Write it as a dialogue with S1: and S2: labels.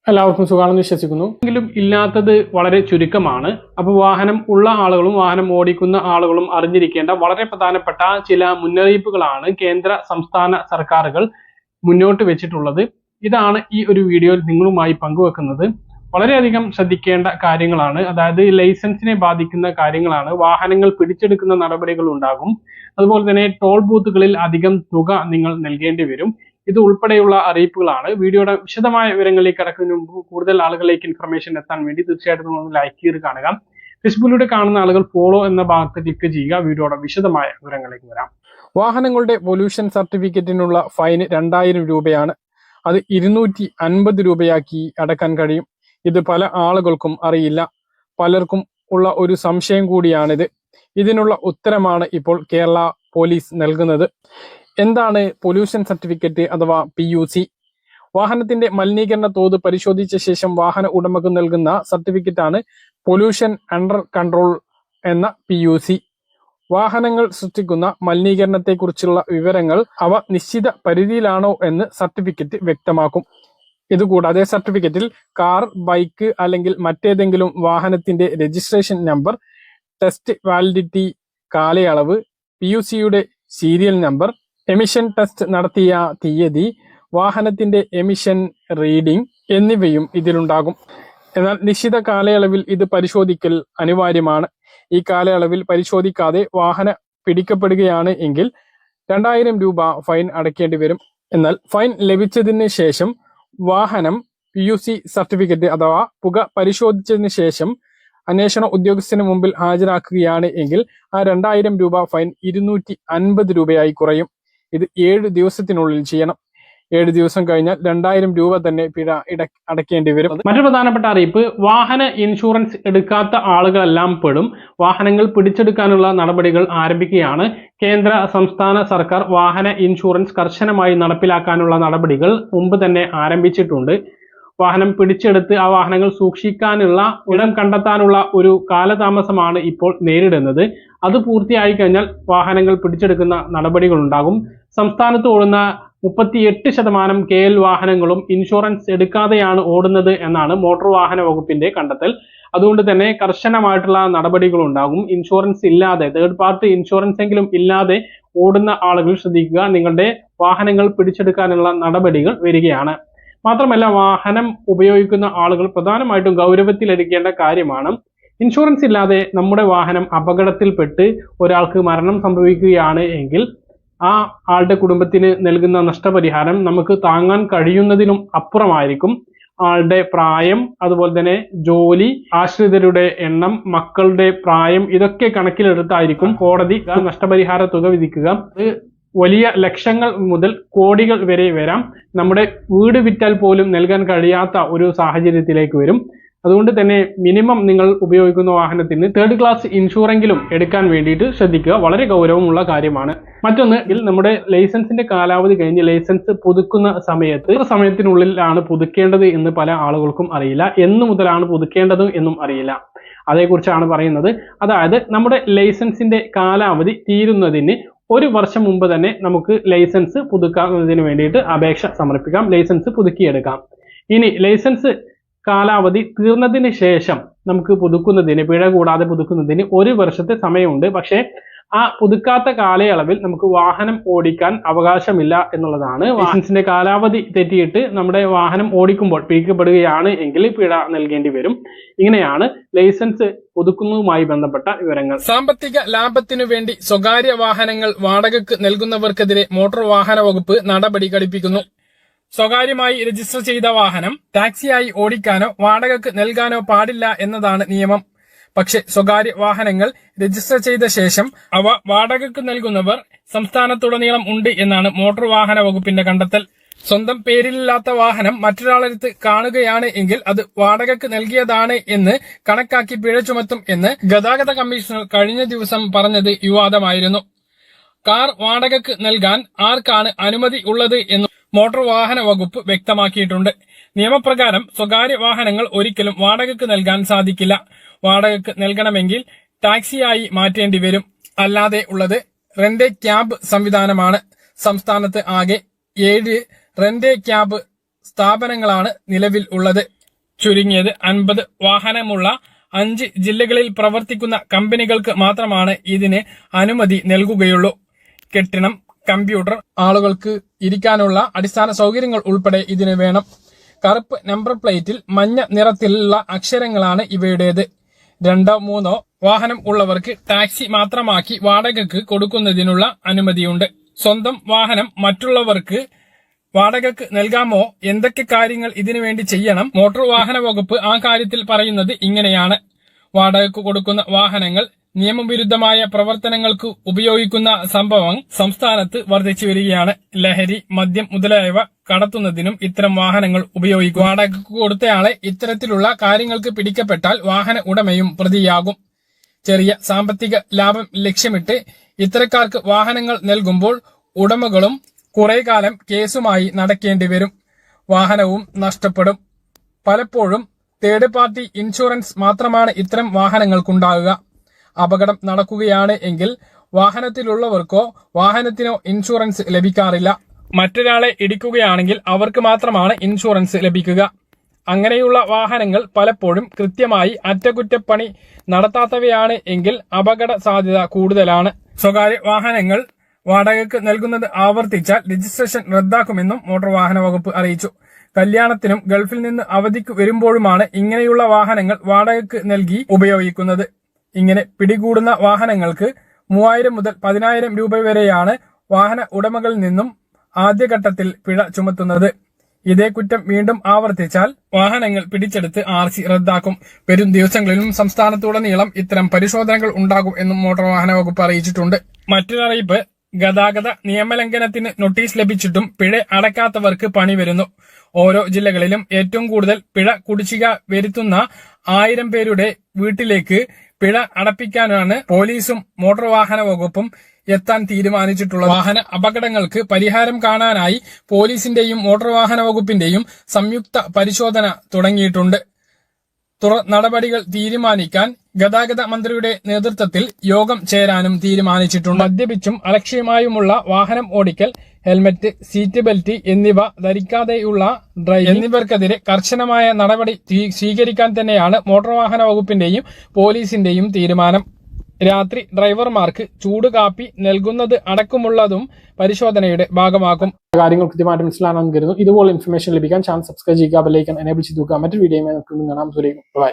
S1: എല്ലാവർക്കും സുഖമാണെന്ന് വിശ്വസിക്കുന്നു. എങ്കിലും ഇല്ലാത്തത് വളരെ ചുരുക്കമാണ്. അപ്പോൾ വാഹനം ഉള്ള ആളുകളും വാഹനം ഓടിക്കുന്ന ആളുകളും അറിഞ്ഞിരിക്കേണ്ട വളരെ പ്രധാനപ്പെട്ട ചില മുന്നറിയിപ്പുകളാണ് കേന്ദ്ര സംസ്ഥാന സർക്കാരുകൾ മുന്നോട്ട് വെച്ചിട്ടുള്ളത്. ഇതാണ് ഈ ഒരു വീഡിയോയിൽ നിങ്ങളുമായി പങ്കുവെക്കുന്നത്. വളരെയധികം ശ്രദ്ധിക്കേണ്ട കാര്യങ്ങളാണ്. അതായത് ലൈസൻസിനെ ബാധിക്കുന്ന കാര്യങ്ങളാണ്. വാഹനങ്ങൾ പിടിച്ചെടുക്കുന്ന നടപടികൾ ഉണ്ടാകും. അതുപോലെ തന്നെ ടോൾ ബൂത്തുകളിൽ അധികം തുക നിങ്ങൾ നൽകേണ്ടി വരും. ഇത് ഉൾപ്പെടെയുള്ള അറിയിപ്പുകളാണ്. വീഡിയോയുടെ വിശദമായ വിവരങ്ങളിലേക്ക് കടക്കുന്നതിന് മുമ്പ് കൂടുതൽ ആളുകളിലേക്ക് ഇൻഫർമേഷൻ എത്താൻ വേണ്ടി തീർച്ചയായിട്ടും നിങ്ങൾ ലൈക്ക് ചെയ്ത് കാണുക. ഫേസ്ബുക്കിലൂടെ കാണുന്ന ആളുകൾ ഫോളോ എന്ന ഭാഗത്ത് ക്ലിക്ക് ചെയ്യുക. വീഡിയോയുടെ വിശദമായ വിവരങ്ങളിലേക്ക് വരാം. വാഹനങ്ങളുടെ പൊല്യൂഷൻ സർട്ടിഫിക്കറ്റിനുള്ള ഫൈൻ 2000 രൂപയാണ്. അത് 250 രൂപയാക്കി അടക്കാൻ കഴിയും. ഇത് പല ആളുകൾക്കും അറിയില്ല. പലർക്കും ഉള്ള ഒരു സംശയം കൂടിയാണിത്. ഇതിനുള്ള ഉത്തരമാണ് ഇപ്പോൾ കേരള പോലീസ് നൽകുന്നത്. എന്താണ് പൊല്യൂഷൻ സർട്ടിഫിക്കറ്റ് അഥവാ PUC? വാഹനത്തിന്റെ മലിനീകരണ തോത് പരിശോധിച്ച ശേഷം വാഹന ഉടമക്ക് നൽകുന്ന സർട്ടിഫിക്കറ്റാണ് പൊല്യൂഷൻ അണ്ടർ കൺട്രോൾ എന്ന PUC. വാഹനങ്ങൾ സൃഷ്ടിക്കുന്ന മലിനീകരണത്തെക്കുറിച്ചുള്ള വിവരങ്ങൾ അവ നിശ്ചിത പരിധിയിലാണോ എന്ന് സർട്ടിഫിക്കറ്റ് വ്യക്തമാക്കും. ഇതുകൂടാതെ സർട്ടിഫിക്കറ്റിൽ കാർ, ബൈക്ക് അല്ലെങ്കിൽ മറ്റേതെങ്കിലും വാഹനത്തിന്റെ രജിസ്ട്രേഷൻ നമ്പർ, ടെസ്റ്റ് വാലിഡിറ്റി കാലയളവ്, PUCയുടെ സീരിയൽ നമ്പർ, എമിഷൻ ടെസ്റ്റ് നടത്തിയ തീയതി, വാഹനത്തിന്റെ എമിഷൻ റീഡിംഗ് എന്നിവയും ഇതിലുണ്ടാകും. എന്നാൽ നിശ്ചിത കാലയളവിൽ ഇത് പരിശോധിക്കൽ അനിവാര്യമാണ്. ഈ കാലയളവിൽ പരിശോധിക്കാതെ വാഹനം പിടിക്കപ്പെടുകയാണ് എങ്കിൽ 2000 രൂപ ഫൈൻ അടയ്ക്കേണ്ടി വരും. എന്നാൽ ഫൈൻ ലഭിച്ചതിന് ശേഷം വാഹനം PUC സർട്ടിഫിക്കറ്റ് അഥവാ പുക പരിശോധിച്ചതിന് ശേഷം അന്വേഷണ ഉദ്യോഗസ്ഥന് മുമ്പിൽ ഹാജരാക്കുകയാണ് എങ്കിൽ ആ 2000 രൂപ ഫൈൻ 250 രൂപയായി കുറയും. ഇത് 7 ദിവസത്തിനുള്ളിൽ ചെയ്യണം. 7 ദിവസം കഴിഞ്ഞാൽ 2000 രൂപ തന്നെ പിഴ അടയ്ക്കേണ്ടി വരും. മറ്റൊരു പ്രധാനപ്പെട്ട അറിയിപ്പ്, വാഹന ഇൻഷുറൻസ് എടുക്കാത്ത ആളുകളെല്ലാം പെടും. വാഹനങ്ങൾ പിടിച്ചെടുക്കാനുള്ള നടപടികൾ ആരംഭിക്കുകയാണ്. കേന്ദ്ര സംസ്ഥാന സർക്കാർ വാഹന ഇൻഷുറൻസ് കർശനമായി നടപ്പിലാക്കാനുള്ള നടപടികൾ മുമ്പ് തന്നെ ആരംഭിച്ചിട്ടുണ്ട്. വാഹനം പിടിച്ചെടുത്ത് ആ വാഹനങ്ങൾ സൂക്ഷിക്കാനുള്ള ഇടം കണ്ടെത്താനുള്ള ഒരു കാലതാമസമാണ് ഇപ്പോൾ നേരിടുന്നത്. അത് പൂർത്തിയായി കഴിഞ്ഞാൽ വാഹനങ്ങൾ പിടിച്ചെടുക്കുന്ന നടപടികൾ ഉണ്ടാകും. സംസ്ഥാനത്ത് ഓടുന്ന 38% KL വാഹനങ്ങളും ഇൻഷുറൻസ് എടുക്കാതെയാണ് ഓടുന്നത് എന്നാണ് മോട്ടോർ വാഹന വകുപ്പിന്റെ കണ്ടെത്തൽ. അതുകൊണ്ട് തന്നെ കർശനമായിട്ടുള്ള നടപടികൾ ഉണ്ടാകും. ഇൻഷുറൻസ് ഇല്ലാതെ, തേർഡ് പാർട്ടി ഇൻഷുറൻസ് എങ്കിലും ഇല്ലാതെ ഓടുന്ന ആളുകൾ ശ്രദ്ധിക്കുക. നിങ്ങളുടെ വാഹനങ്ങൾ പിടിച്ചെടുക്കാനുള്ള നടപടികൾ വരികയാണ്. മാത്രമല്ല, വാഹനം ഉപയോഗിക്കുന്ന ആളുകൾ പ്രധാനമായിട്ടും ഗൗരവത്തിലെടുക്കേണ്ട കാര്യമാണ്, ഇൻഷുറൻസ് ഇല്ലാതെ നമ്മുടെ വാഹനം അപകടത്തിൽപ്പെട്ട് ഒരാൾക്ക് മരണം സംഭവിക്കുകയാണ് എങ്കിൽ ആ ആളുടെ കുടുംബത്തിന് നൽകുന്ന നഷ്ടപരിഹാരം നമുക്ക് താങ്ങാൻ കഴിയുന്നതിനും അപ്പുറമായിരിക്കും. ആളുടെ പ്രായം, അതുപോലെ തന്നെ ജോലി, ആശ്രിതരുടെ എണ്ണം, മക്കളുടെ പ്രായം, ഇതൊക്കെ കണക്കിലെടുത്തായിരിക്കും കോടതി നഷ്ടപരിഹാര തുക വിധിക്കുക. വലിയ ലക്ഷങ്ങൾ മുതൽ കോടികൾ വരെ വരാം. നമ്മുടെ വീട് വിറ്റാൽ പോലും നൽകാൻ കഴിയാത്ത ഒരു സാഹചര്യത്തിലേക്ക് വരും. അതുകൊണ്ട് തന്നെ മിനിമം നിങ്ങൾ ഉപയോഗിക്കുന്ന വാഹനത്തിന് 3rd ക്ലാസ് ഇൻഷുറെങ്കിലും എടുക്കാൻ വേണ്ടിയിട്ട് ശ്രദ്ധിക്കുക. വളരെ ഗൗരവമുള്ള കാര്യമാണ്. മറ്റൊന്ന്, നമ്മുടെ ലൈസൻസിന്റെ കാലാവധി കഴിഞ്ഞ് ലൈസൻസ് പുതുക്കുന്ന സമയത്ത് എത്ര സമയത്തിനുള്ളിലാണ് പുതുക്കേണ്ടത് എന്ന് പല ആളുകൾക്കും അറിയില്ല. എന്ന് മുതലാണ് പുതുക്കേണ്ടത് എന്നും അറിയില്ല. അതേക്കുറിച്ചാണ് പറയുന്നത്. അതായത് നമ്മുടെ ലൈസൻസിന്റെ കാലാവധി തീരുന്നതിന് 1 വർഷം മുമ്പ് തന്നെ നമുക്ക് ലൈസൻസ് പുതുക്കുന്നതിന് വേണ്ടിയിട്ട് അപേക്ഷ സമർപ്പിക്കാം. ലൈസൻസ് പുതുക്കിയെടുക്കാം. ഇനി ലൈസൻസ് കാലാവധി തീർന്നതിന് ശേഷം നമുക്ക് പുതുക്കുന്നതിന്, പിഴ കൂടാതെ പുതുക്കുന്നതിന് 1 വർഷത്തെ സമയമുണ്ട്. പക്ഷേ ആ പുതുക്കാത്ത കാലയളവിൽ നമുക്ക് വാഹനം ഓടിക്കാൻ അവകാശമില്ല എന്നുള്ളതാണ്. ലൈസൻസിന്റെ കാലാവധി തെറ്റിയിട്ട് നമ്മുടെ വാഹനം ഓടിക്കുമ്പോൾ പിടിക്കപ്പെടുകയാണ് എങ്കിൽ പിഴ നൽകേണ്ടി വരും. ഇങ്ങനെയാണ് ലൈസൻസ് പുതുക്കുന്നതുമായി ബന്ധപ്പെട്ട വിവരങ്ങൾ.
S2: സാമ്പത്തിക ലാഭത്തിനു വേണ്ടി സ്വകാര്യ വാഹനങ്ങൾ വാടകയ്ക്ക് നൽകുന്നവർക്കെതിരെ മോട്ടോർ വാഹന വകുപ്പ് നടപടി ഘടിപ്പിക്കുന്നു. സ്വകാര്യമായി രജിസ്റ്റർ ചെയ്ത വാഹനം ടാക്സിയായി ഓടിക്കാനോ വാടകയ്ക്ക് നൽകാനോ പാടില്ല എന്നതാണ് നിയമം. പക്ഷെ സ്വകാര്യ വാഹനങ്ങൾ രജിസ്റ്റർ ചെയ്ത ശേഷം അവ വാടകയ്ക്ക് നൽകുന്നവർ സംസ്ഥാനത്തുടനീളം ഉണ്ട് എന്നാണ് മോട്ടോർ വാഹന വകുപ്പിന്റെ കണ്ടെത്തൽ. സ്വന്തം പേരിലില്ലാത്ത വാഹനം മറ്റൊരാളടുത്ത് കാണുകയാണ് എങ്കിൽ അത് വാടകയ്ക്ക് നൽകിയതാണ് എന്ന് കണക്കാക്കി പിഴ ചുമത്തും എന്ന് ഗതാഗത കമ്മീഷണർ കഴിഞ്ഞ ദിവസം പറഞ്ഞത് വിവാദമായിരുന്നു. കാർ വാടകയ്ക്ക് നൽകാൻ ആർക്കാണ് അനുമതി ഉള്ളത് എന്ന് മോട്ടോർ വാഹന വകുപ്പ് വ്യക്തമാക്കിയിട്ടുണ്ട്. നിയമപ്രകാരം സ്വകാര്യ വാഹനങ്ങൾ ഒരിക്കലും വാടകയ്ക്ക് നൽകാൻ സാധിക്കില്ല. വാടകയ്ക്ക് നൽകണമെങ്കിൽ ടാക്സിയായി മാറ്റേണ്ടി വരും. അല്ലാതെ ഉള്ളത് റെന്റ് ക്യാബ് സംവിധാനമാണ്. സംസ്ഥാനത്ത് ആകെ 7 റെന്റ് ക്യാബ് സ്ഥാപനങ്ങളാണ് നിലവിൽ ഉള്ളത്. ചുരുങ്ങിയത് 50 വാഹനമുള്ള 5 ജില്ലകളിൽ പ്രവർത്തിക്കുന്ന കമ്പനികൾക്ക് മാത്രമാണ് ഇതിന് അനുമതി നൽകുകയുള്ളൂ. കെട്ടിടം, കമ്പ്യൂട്ടർ, ആളുകൾക്ക് ഇരിക്കാനുള്ള അടിസ്ഥാന സൗകര്യങ്ങൾ ഉൾപ്പെടെ ഇതിന് വേണം. കറുപ്പ് നമ്പർ പ്ലേറ്റിൽ മഞ്ഞ നിറത്തിലുള്ള അക്ഷരങ്ങളാണ് ഇവയുടേത്. 2, 3 വാഹനം ഉള്ളവർക്ക് ടാക്സി മാത്രമാക്കി വാടകയ്ക്ക് കൊടുക്കുന്നതിനുള്ള അനുമതിയുണ്ട്. സ്വന്തം വാഹനം മറ്റുള്ളവർക്ക് വാടകയ്ക്ക് നൽകാമോ? എന്തൊക്കെ കാര്യങ്ങൾ ഇതിനു വേണ്ടി ചെയ്യണം? മോട്ടോർ വാഹന വകുപ്പ് ആ കാര്യത്തിൽ പറയുന്നത് ഇങ്ങനെയാണ്. വാടകയ്ക്ക് കൊടുക്കുന്ന വാഹനങ്ങൾ നിയമവിരുദ്ധമായ പ്രവർത്തനങ്ങൾക്ക് ഉപയോഗിക്കുന്ന സംഭവം സംസ്ഥാനത്ത് വർദ്ധിച്ചു വരികയാണ്. ലഹരി, മദ്യം മുതലായവ കടത്തുന്നതിനും ഇത്തരം വാഹനങ്ങൾ ഉപയോഗിക്കും. വാടകയ്ക്ക് കൊടുത്തയാളെ ഇത്തരത്തിലുള്ള കാര്യങ്ങൾക്ക് പിടിക്കപ്പെട്ടാൽ വാഹന ഉടമയും പ്രതിയാകും. ചെറിയ സാമ്പത്തിക ലാഭം ലക്ഷ്യമിട്ട് ഇത്തരക്കാർക്ക് വാഹനങ്ങൾ നൽകുമ്പോൾ ഉടമകളും കുറെ കാലം കേസുമായി നടക്കേണ്ടി വരും. വാഹനവും നഷ്ടപ്പെടും. പലപ്പോഴും തേർഡ് പാർട്ടി ഇൻഷുറൻസ് മാത്രമാണ് ഇത്തരം വാഹനങ്ങൾക്കുണ്ടാകുക. അപകടം നടക്കുകയാണ് എങ്കിൽ വാഹനത്തിലുള്ളവർക്കോ വാഹനത്തിനോ ഇൻഷുറൻസ് ലഭിക്കാറില്ല. മറ്റൊരാളെ ഇടിക്കുകയാണെങ്കിൽ അവർക്ക് മാത്രമാണ് ഇൻഷുറൻസ് ലഭിക്കുക. അങ്ങനെയുള്ള വാഹനങ്ങൾ പലപ്പോഴും കൃത്യമായി അറ്റകുറ്റപ്പണി നടത്താത്തവയാണ് എങ്കിൽ അപകട സാധ്യത കൂടുതലാണ്. സ്വകാര്യ വാഹനങ്ങൾ വാടകയ്ക്ക് നൽകുന്നത് ആവർത്തിച്ചാൽ രജിസ്ട്രേഷൻ റദ്ദാക്കുമെന്നും മോട്ടോർ വാഹന വകുപ്പ് അറിയിച്ചു. കല്യാണത്തിനും ഗൾഫിൽ നിന്ന് അവധിക്ക് വരുമ്പോഴുമാണ് ഇങ്ങനെയുള്ള വാഹനങ്ങൾ വാടകയ്ക്ക് നൽകി ഉപയോഗിക്കുന്നത്. ഇങ്ങനെ പിടികൂടുന്ന വാഹനങ്ങൾക്ക് 3000 മുതൽ 10000 രൂപ വരെയാണ് വാഹന ഉടമകളിൽ നിന്നും ആദ്യഘട്ടത്തിൽ പിഴ ചുമത്തുന്നത്. ഇതേ കുറ്റം വീണ്ടും ആവർത്തിച്ചാൽ വാഹനങ്ങൾ പിടിച്ചെടുത്ത് RC റദ്ദാക്കും. വരും ദിവസങ്ങളിലും സംസ്ഥാനത്തുടനീളം ഇത്തരം പരിശോധനകൾ ഉണ്ടാകും എന്നും മോട്ടോർ വാഹന വകുപ്പ് അറിയിച്ചിട്ടുണ്ട്. മറ്റൊരറിയിപ്പ്, ഗതാഗത നിയമലംഘനത്തിന് നോട്ടീസ് ലഭിച്ചിട്ടും പിഴ അടയ്ക്കാത്തവർക്ക് പണി വരുന്നു. ഓരോ ജില്ലകളിലും ഏറ്റവും കൂടുതൽ പിഴ കുടിശ്ശിക വരുത്തുന്ന 1000 പേരുടെ വീട്ടിലേക്ക് പിഴ അടപ്പിക്കാനാണ് പോലീസും മോട്ടോർ വാഹന വകുപ്പും എത്താൻ തീരുമാനിച്ചിട്ടുള്ളത്. വാഹന അപകടങ്ങൾക്ക് പരിഹാരം കാണാനായി പോലീസിന്റെയും മോട്ടോർ വാഹന വകുപ്പിന്റെയും സംയുക്ത പരിശോധന തുടങ്ങിയിട്ടുണ്ട്. നടപടികൾ തീരുമാനിക്കാൻ ഗതാഗത മന്ത്രിയുടെ നേതൃത്വത്തിൽ യോഗം ചേരാനും തീരുമാനിച്ചിട്ടുണ്ട്. മദ്യപിച്ചും അലക്ഷ്യമായുമുള്ള വാഹനം ഓടിക്കൽ, ഹെൽമറ്റ്, സീറ്റ് ബെൽറ്റ് എന്നിവ ധരിക്കാതെയുള്ള ഡ്രൈവിംഗ് എന്നിവർക്കെതിരെ കർശനമായ നടപടി സ്വീകരിക്കാൻ തന്നെയാണ് മോട്ടോർ വാഹന വകുപ്പിന്റെയും പോലീസിന്റെയും തീരുമാനം. രാത്രി ഡ്രൈവർമാർക്ക് ചൂട് കാപ്പി നൽകുന്നത് അടക്കമുള്ളതും പരിശോധനയുടെ ഭാഗമാക്കും.
S1: കാര്യങ്ങൾ കൃത്യമായിട്ട് മനസ്സിലാണെന്ന് കരുതുന്നു. ഇതുപോലെ ഇൻഫർമേഷൻ ലഭിക്കാൻ ചാനൽ സബ്സ്ക്രൈബ് ചെയ്യുക, ബെൽ ഐക്കൺ എനേബിൾ ചെയ്ത് വെക്കുക. മറ്റൊരു വീഡിയോയുമായി നമുക്ക് കാണാം. ബൈ.